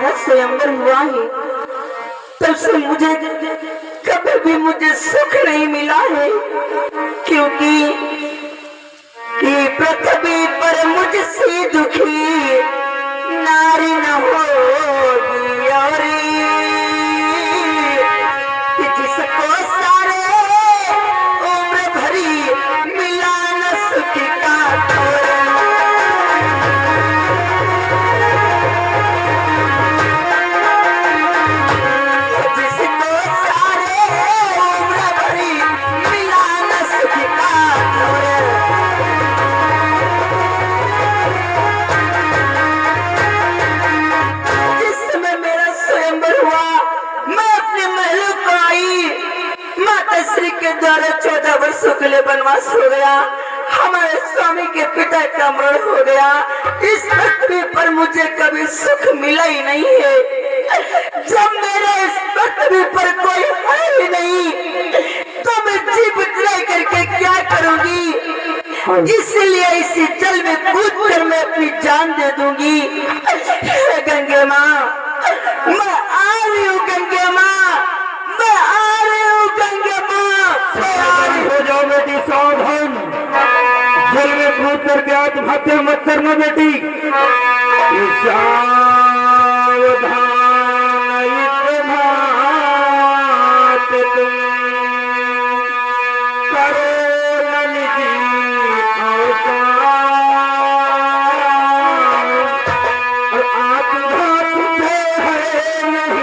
मेरा स्वयंवर हुआ है तब से मुझे कभी भी मुझे सुख नहीं मिला है, क्योंकि कि पृथ्वी पर मुझसे दुखी नारी न होगी और जिसको सारे उम्र भरी मिला न सुख का के द्वारा 14 वर्षों के लिए वनवास हो गया। हमारे स्वामी के पिता का मरण हो गया। इस पृथ्वी पर मुझे कभी सुख मिला ही नहीं है। जब मेरे इस पृथ्वी पर कोई है ही नहीं तो मैं जीवित रह करके क्या करूंगी। इसलिए इसी जल में कूद कर मैं अपनी जान दे दूंगी। गंगे माँ, मैं आ रही हूँ। गंगे माँ, मैं आ रही हूँ। गंगे माँ, हो जाओ बेटी, सावधान। जल में कूद करके आत्महत्या मत करना बेटी। सावधान तुम करो ननिधि अवतार और आत्मघात से है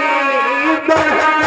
नहीं बढ़ना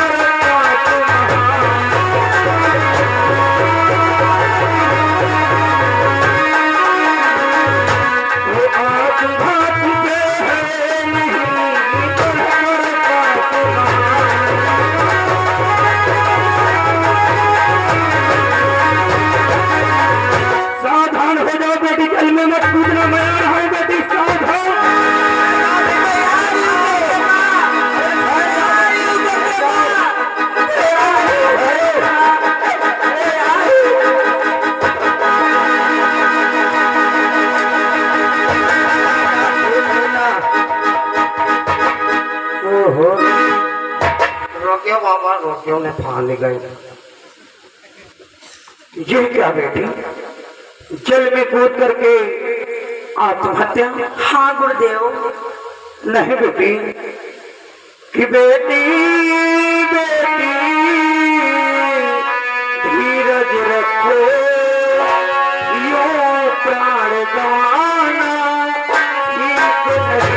रोटियों में फान गए। ये क्या बेटी, जल में कूद करके आत्महत्या? हाँ गुरुदेव। नहीं बेटी, कि बेटी बेटी धीरज रखो, यो प्राण गवाना ठीक नहीं।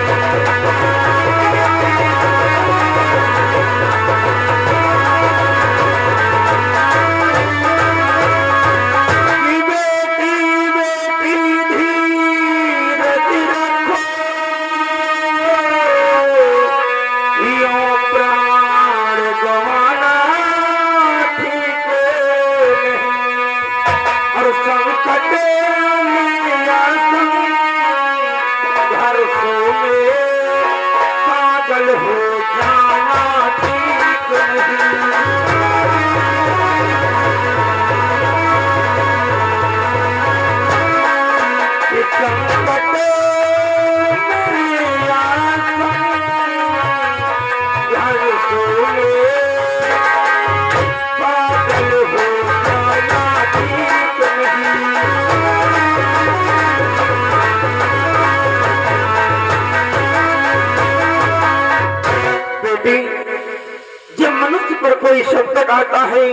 कोई संकट आता है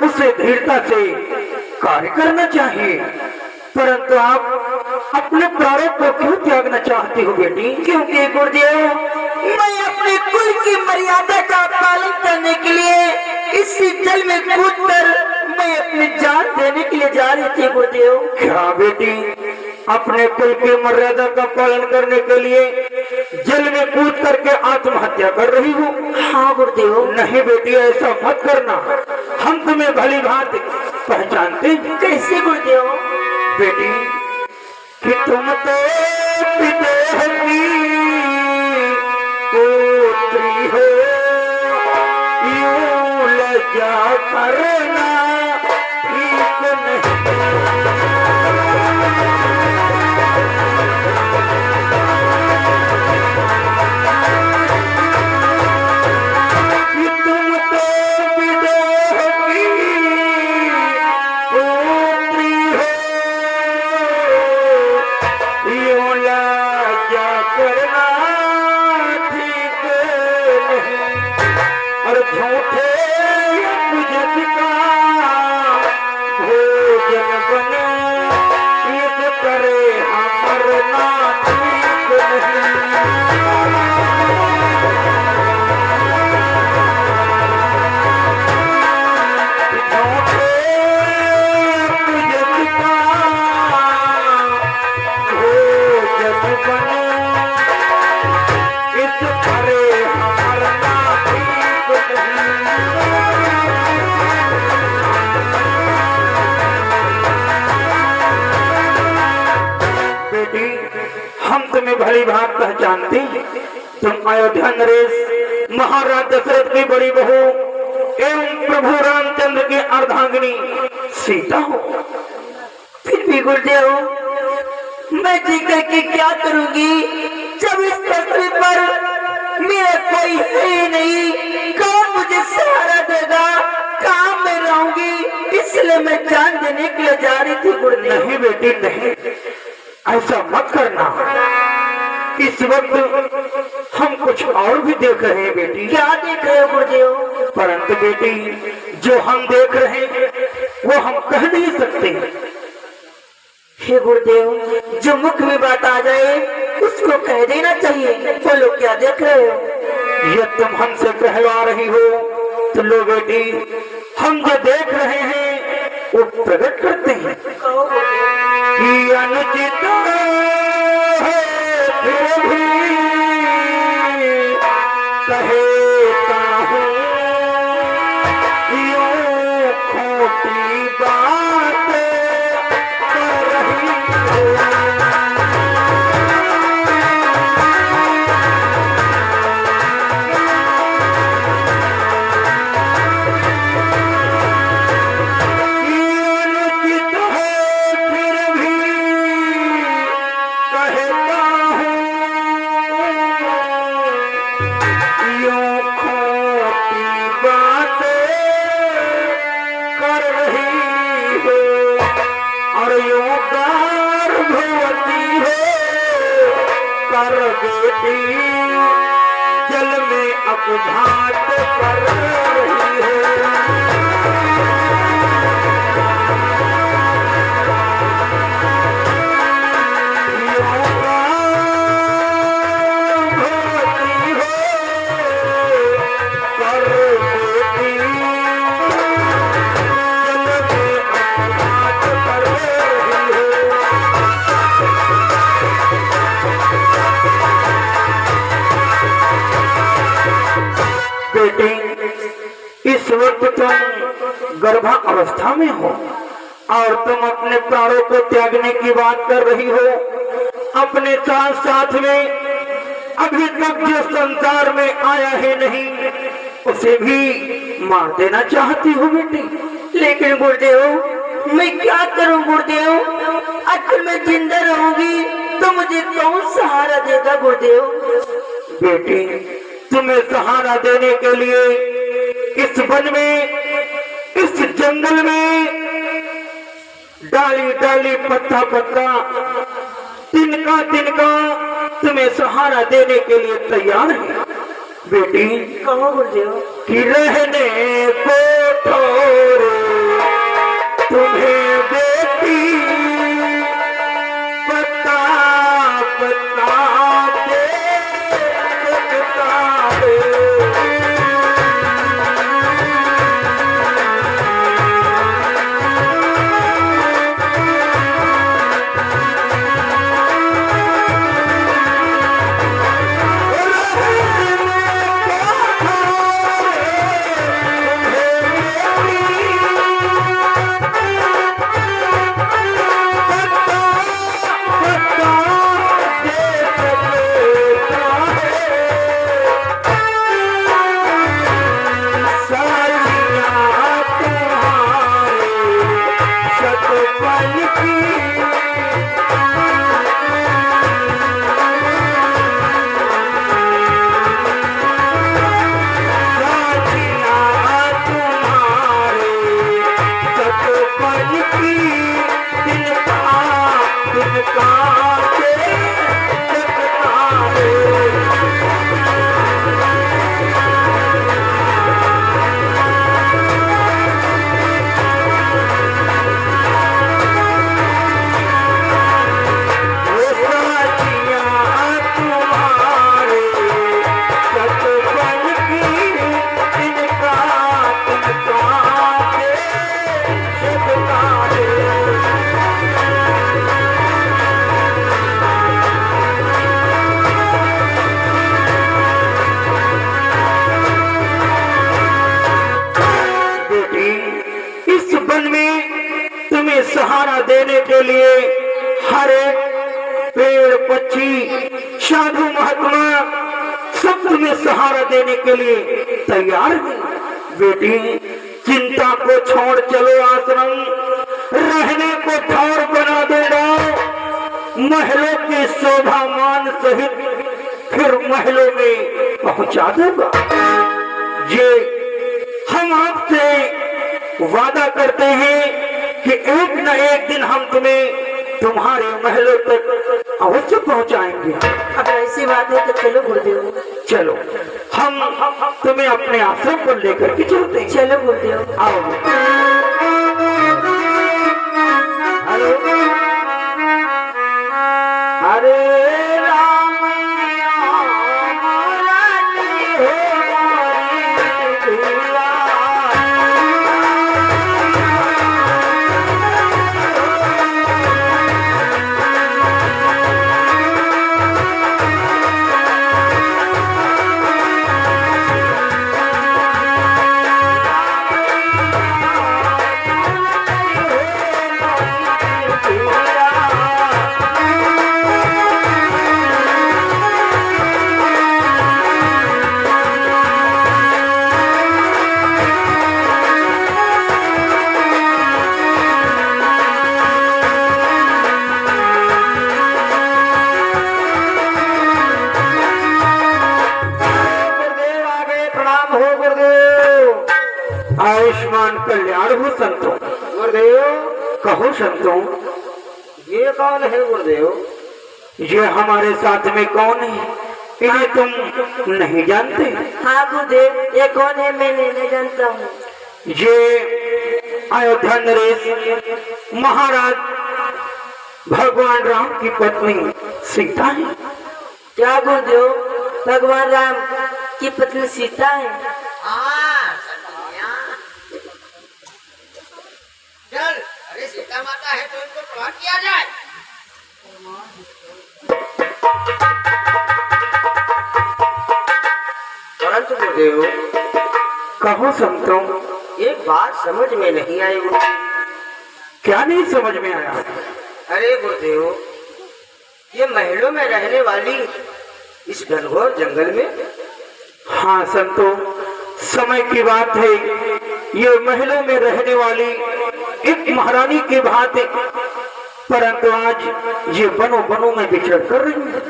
उसे धीरता से कार्य करना चाहिए, परंतु आप अपने प्रारब्ध को क्यों त्यागना चाहती हो बेटी? क्योंकि गुरुदेव, मैं अपने कुल की मर्यादा का पालन करने के लिए इसी जल में कूदकर मैं अपनी जान देने के लिए जा रही थी गुरुदेव। क्या बेटी, अपने कुल की मर्यादा का पालन करने के लिए जल में कूद करके आत्महत्या कर रही हो? हाँ गुरुदेव। नहीं बेटी, ऐसा मत करना। हम तुम्हें भली भांति पहचानते हैं। कैसे गुरुदेव? बेटी, कि तुम तो विदेह की पुत्री हो, यूं लज्जा करना ठीक नहीं। भली भांति पहचानती तुम अयोध्या नरेश महाराज दशरथ की बड़ी बहू एवं प्रभु रामचंद्र की अर्धांगिनी सीता हो। फिर भी गुरुदेव मैं जी करके क्या करूंगी जब इस पृथ्वी पर मेरा कोई है ही नहीं। कौन मुझे सहारा देगा, कहाँ मैं रहूंगी, इसलिए मैं जान देने के लिए जा रही थी गुरुदेव। नहीं बेटी नहीं, ऐसा मत करना। इस वक्त हम कुछ और भी देख रहे हैं बेटी। क्या देख रहे हो गुरुदेव? परंतु बेटी जो हम देख रहे हैं वो हम कह नहीं सकते। हे गुरुदेव, जो मुख में बात आ जाए उसको कह देना चाहिए। बोलो क्या देख रहे हो? यह तुम हमसे कहलवा रही हो तो लो बेटी, हम जो देख रहे हैं वो प्रकट करते हैं कि अनुचित है फिर भी कहता हूँ यूं खोटी बात कर रही हो। जल में अपघात कर रही है। बेटी इस वक्त तुम गर्भा अवस्था में हो और तुम अपने प्राणों को त्यागने की बात कर रही हो। अपने साथ में अभी तक जो संसार में आया है नहीं उसे भी मार देना चाहती हो बेटी। लेकिन गुरुदेव मैं क्या करूं गुरुदेव? आखिर मैं जिंदा रहूंगी तो मुझे कौन सहारा देगा गुरुदेव? बेटी तुम्हें सहारा देने के लिए इस वन में, इस जंगल में डाली डाली पत्ता पत्ता तिनका तिनका तुम्हें सहारा देने के लिए तैयार है। बेटी कहो गुरुदेव। कि रहने को ठोरे तुम्हें बेटी पत्ता पत्ता दे सकता है। सहारा देने के लिए हर एक पेड़ पक्षी साधु महात्मा सब तुम्हें सहारा देने के लिए तैयार है। बेटी, चिंता को छोड़ चलो आश्रम, रहने को ठौर बना दूंगा, महलों की शोभा मान सहित फिर महलों में पहुंचा दूंगा। ये हम आपसे वादा करते हैं कि एक न एक दिन हम तुम्हें तुम्हारे महलों तक अवश्य पहुंचाएंगे। अब ऐसी बात है तो चलो गुरुदेव। चलो, हम तुम्हें अपने आश्रम पर लेकर के चलते हैं। चलो गुरुदेव। आओ। हेलो। अरे राम आयुष्मान कल्याण हो संतों। गुरुदेव, कहो संतों, ये कौन है गुरुदेव? ये हमारे साथ में कौन है? इन्हें तुम नहीं जानते? हाँ गुरुदेव, ये कौन है? मैं नहीं जानता हूँ। ये अयोध्या नरेश महाराज भगवान राम की पत्नी सीता है। क्या गुरुदेव, भगवान राम की पत्नी सीता है? चल, अरे सीता माता है तो इनको प्रणाम किया जाए। परंतु गुरुदेव, कहो संतों, एक बात समझ में नहीं आई गुरुदेव। क्या नहीं समझ में आया? अरे गुरुदेव, ये महलों में रहने वाली इस घनघोर जंगल में। हाँ संतों, समय की बात है। ये महलों में रहने वाली एक महारानी की भांति, परंतु आज ये बनों बनों में विचरण कर रही है।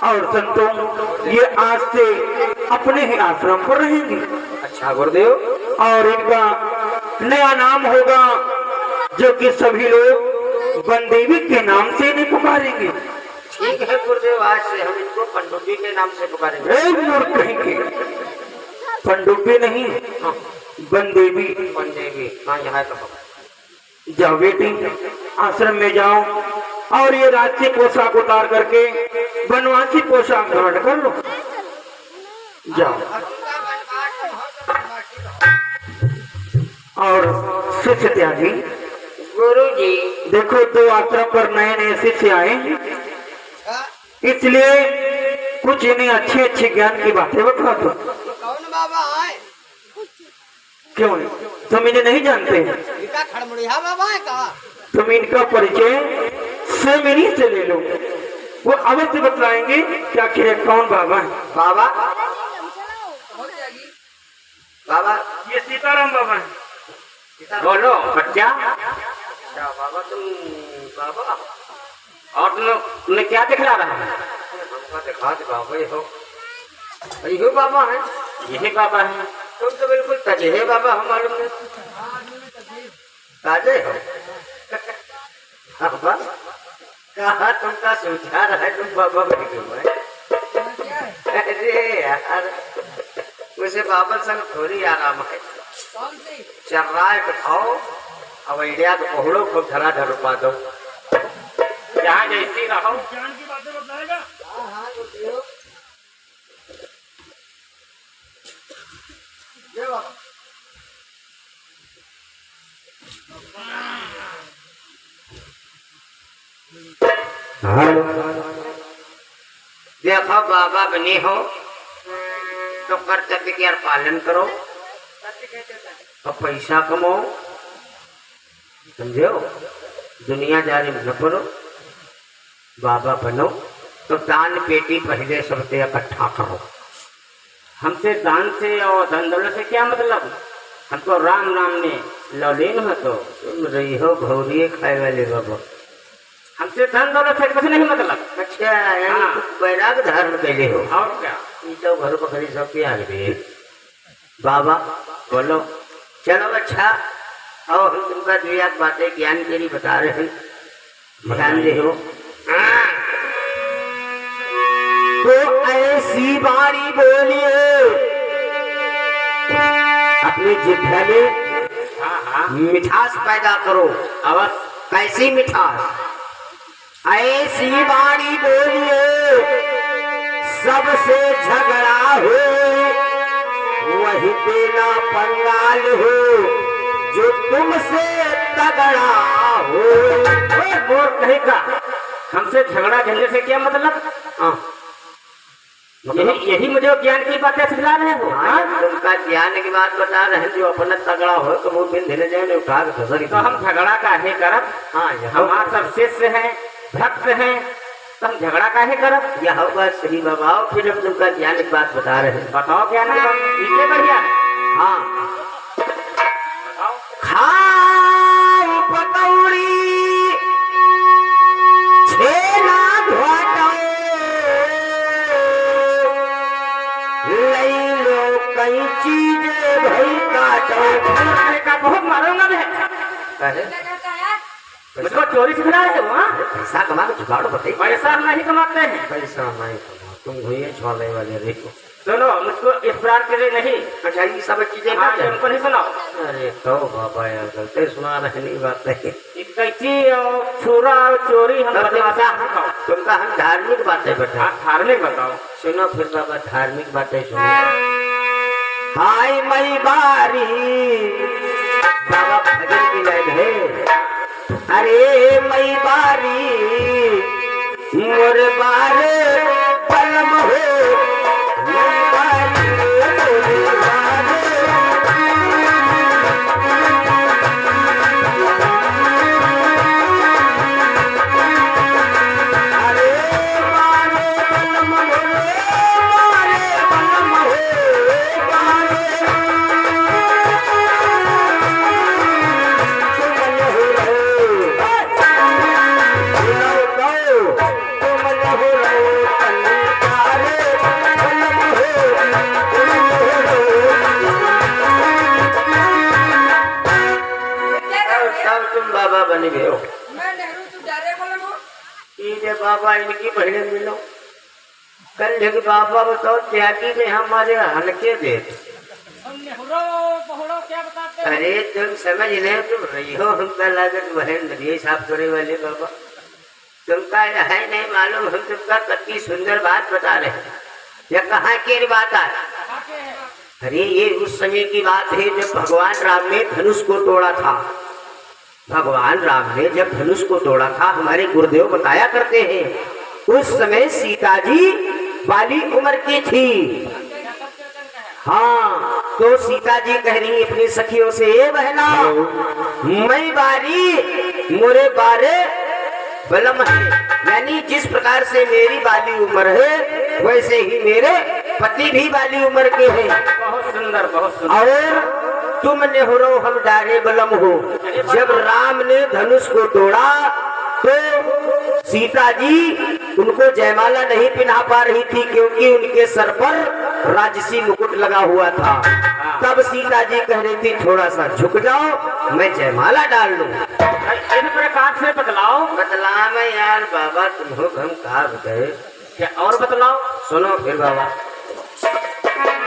और संतों, ये आज से अपने ही आश्रम पर रहेंगी। अच्छा गुरुदेव। और इनका नया नाम होगा जो कि सभी लोग बनदेवी के नाम से इन्हें पुकारेंगे। ठीक है गुरुदेव, आज से हम इनको पनडुब्बी के नाम से पुकारेंगे। एक मूर्ख कहेंगे, पनडुब्बी नहीं, बनदेवी। बनदेवी, हाँ यहाँ तो। जाओ बेटी, आश्रम में जाओ और ये राजसी पोशाक उतार करके बनवासी पोशाक धारण कर लो। जाओ। और शिष्य त्यागी, गुरु जी, देखो दो आश्रम पर नए नए शिष्य आए हैं, इसलिए कुछ इन्हें अच्छे अच्छे ज्ञान की बातें बता दो। कौन बाबा आए? क्यों तुम इन्हें नहीं जानते? इनका खड़मुड़िया बाबा है कहा? तुम इनका परिचय स्वयं इन्हीं से ले लो, वो अवश्य बतलाएंगे कि आखिर कौन बाबा है। बाबा, बाबा, ये सीताराम बाबा है। बोलो बच्चा। क्या बाबा तुम? बाबा, और तुम्हें क्या दिखला रहा है? हमको दिखा दे बाबा। ये बाबा है, यही बाबा है। तुम तो बिल्कुल तजे है बाबा, हम मालूम है। ताजे हो? बाबा कहा तुमका सोचा रहा है तुम बाबा बन गए। अरे यार, मुझे बाबा संग थोड़ी आराम है। चल रहा है तो खाओ, अब इंडिया तो पहुड़ो को धरा धर पा दो। जहाँ जैसी रहो ज्ञान की बातें बताएगा। हाँ गुरुदेव। देखो बाबा बनी हो तो कर्तव्य का पालन करो और पैसा कमाओ, समझो। दुनियादारी न करो, बाबा बनो तो दान पेटी पहले सबसे इकट्ठा करो। हमसे दान से और धन दौलत से क्या मतलब? हमको राम नाम ने लौलीन हो तो तुम रही हो भौरिये खाए वाले बाबा। हमसे धन दौलत से कुछ नहीं मतलब। अच्छा, यानी बैराग धारण कैले हो। और क्या? तो घर पकड़ी सब के आगे बाबा बोलो। चलो अच्छा, और हम तुमका दुनिया बातें ज्ञान के लिए बता रहे हैं, ध्यान दे हो। तो ऐसी बाणी बोलिए अपनी जिह्वा में मिठास पैदा करो। अवश्य। कैसी मिठास? ऐसी बाणी बोलिए सबसे झगड़ा हो, वही देना पंगाल हो जो तुमसे तगड़ा हो। मोर कहेगा हमसे झगड़ा झंझट से क्या मतलब? यही मुझे ज्ञान की बातें सिखला रहे हो। तुमका ज्ञान की बात बता रहे हैं, जो अपना तगड़ा हो तो वो बिन धीरे जाए उठा के फंस। तो हम झगड़ा काहे करब? हाँ, हमारे सब शिष्य हैं, भक्त हैं, तो हम झगड़ा काहे करब? यह होगा सही बाबा। फिर हम तुमका ज्ञान की बात बता रहे हैं। बताओ ज्ञान की बात। इससे बढ़िया। हाँ, खाओ पकौड़ी छेना घोटो, लई लो कई चीजें भई काटो। का बहुत मारूंगा मैं। मुझको चोरी सिखला रहे हो? पैसा कमा के जुगाड़ो बताइए। पैसा नहीं कमाते हैं। पैसा नहीं कमा, तुम हुए छोड़ने वाले देखो। सुनो, मुझको इस प्रकार के लिए नहीं। अच्छा, ये सब चीजें उनको नहीं सुनाओ। अरे तो बाबा यार, गलती सुना रहे बात है। कैची और छुरा और चोरी हम बताओ। तुमका हम धार्मिक बातें बताओ। धार्मिक बताओ। सुनो फिर बाबा, धार्मिक बातें सुनो। हाय मई बारी बाबा भजन की लाइन है। अरे मई बारी मोर बारे पलम हो, मई बारी मोर बारे। अरे बारे पलम हो, बारे पलम हो, बारे तुम बाबा बन गए हो। मैं नेहरू तुझारे बोलम हो। ये बाबा इनकी बहने मिलो। कल जब बाबा बताओ त्यागी में हमारे हल्के दे। क्या बताते? अरे तुम समझ रहे, तुम रही हो हमका लागत बहन नदिए साफ करे वाले बाबा। तुमका है नहीं मालूम, हम तुमका कितनी सुंदर बात बता रहे हैं। यह कहाँ की बात है? अरे ये उस समय की बात है जब भगवान राम ने धनुष को तोड़ा था। भगवान राम ने जब धनुष को तोड़ा था, हमारे गुरुदेव बताया करते हैं, उस समय सीता जी बाली उम्र की थी। हाँ, तो सीता जी कह रही अपनी सखियों से, ए बहना मैं बारी मोरे बारे बलम है, यानी जिस प्रकार से मेरी बाली उम्र है वैसे ही मेरे पति भी बाली उम्र के हैं। बहुत सुंदर, बहुत सुंदर। और तुम नेहरो हम डारे बलम हो। जब राम ने धनुष को तोड़ा तो सीता जी उनको जयमाला नहीं पहना पा रही थी, क्योंकि उनके सर पर राजसी मुकुट लगा हुआ था। तब सीता जी कह रही थी, थोड़ा सा झुक जाओ, मैं जयमाला डाल लूं। इस प्रकार से बतलाओ। बतला में यार बाबा, तुम हो हम कहा गए क्या? और बतलाओ। सुनो फिर बाबा,